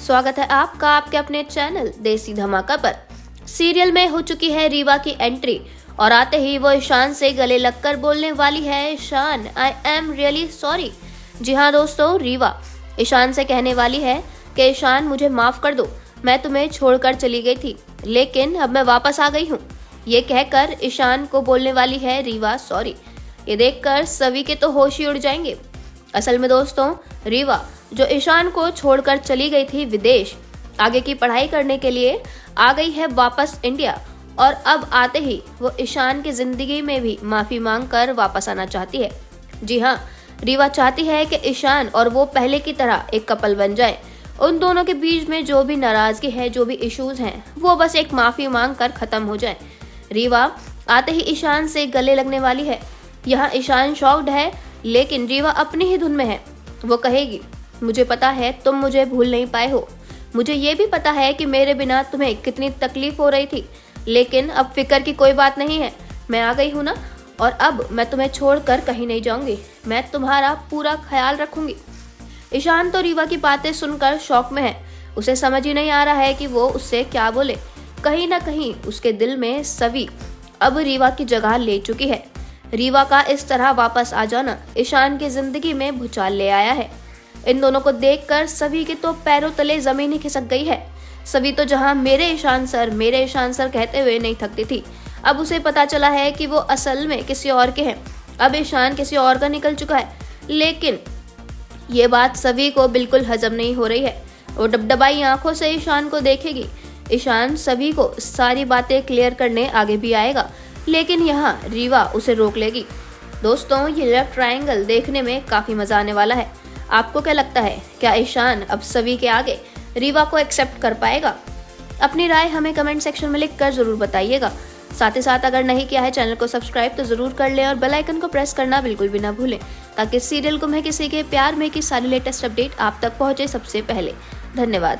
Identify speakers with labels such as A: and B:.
A: स्वागत है आपका आपके अपने चैनल देसी धमाका पर। सीरियल में हो चुकी है रीवा की एंट्री और आते ही वो ईशान से गले लगकर बोलने वाली है, Ishaan I am really sorry. जी हाँ दोस्तों, रीवा ईशान से कहने वाली है कि ईशान मुझे माफ कर दो, मैं तुम्हें छोड़कर चली गई थी लेकिन अब मैं वापस आ गई हूँ। ये कहकर ईशान को बोलने वाली है रीवा सॉरी। ये देखकर सभी के तो होश ही उड़ जाएंगे। असल में दोस्तों, रीवा जो ईशान को छोड़कर चली गई थी विदेश आगे की पढ़ाई करने के लिए, आ गई है वापस इंडिया और अब आते ही वो ईशान की जिंदगी में भी माफी मांगकर वापस आना चाहती है। जी हाँ, रीवा चाहती है कि ईशान और वो पहले की तरह एक कपल बन जाए। उन दोनों के बीच में जो भी नाराजगी है, जो भी इश्यूज हैं, वो बस एक माफी मांग कर खत्म हो जाए। रीवा आते ही ईशान से गले लगने वाली है। यहाँ ईशान शॉक्ड है लेकिन रीवा अपनी ही धुन में है। वो कहेगी, मुझे पता है तुम मुझे भूल नहीं पाए हो, मुझे ये भी पता है कि मेरे बिना तुम्हें कितनी तकलीफ हो रही थी, लेकिन अब फिक्र की कोई बात नहीं है, मैं आ गई हूँ ना, और अब मैं तुम्हें छोड़कर कहीं नहीं जाऊंगी, मैं तुम्हारा पूरा ख्याल रखूंगी। ईशान तो रीवा की बातें सुनकर शौक में है। उसे समझ ही नहीं आ रहा है कि वो उससे क्या बोले। कहीं ना कहीं उसके दिल में सवी अब रीवा की जगह ले चुकी है। रीवा का इस तरह वापस आ जाना ईशान की जिंदगी में भूचाल ले आया है। इन दोनों को देखकर सभी के तो पैरों तले जमीन ही खिसक गई है। सभी तो जहां मेरे ईशान सर कहते हुए नहीं थकती थी, अब उसे पता चला है कि वो असल में किसी और के हैं। अब ईशान किसी और का निकल चुका है, लेकिन ये बात सभी को बिल्कुल हजम नहीं हो रही है। वो डबडबाई आंखों से ईशान को देखेगी। ईशान सभी को सारी बातें क्लियर करने आगे भी आएगा, लेकिन यहाँ रीवा उसे रोक लेगी। दोस्तों, ये लव ट्रायंगल देखने में काफी मजा आने वाला है। आपको क्या लगता है, क्या ईशान अब सभी के आगे रीवा को एक्सेप्ट कर पाएगा? अपनी राय हमें कमेंट सेक्शन में लिखकर जरूर बताइएगा। साथ ही साथ अगर नहीं किया है चैनल को सब्सक्राइब तो जरूर कर लें और बेल आइकन को प्रेस करना बिल्कुल भी ना भूलें, ताकि सीरियल गुम है किसी के प्यार में की सारी लेटेस्ट अपडेट आप तक पहुंचे सबसे पहले। धन्यवाद।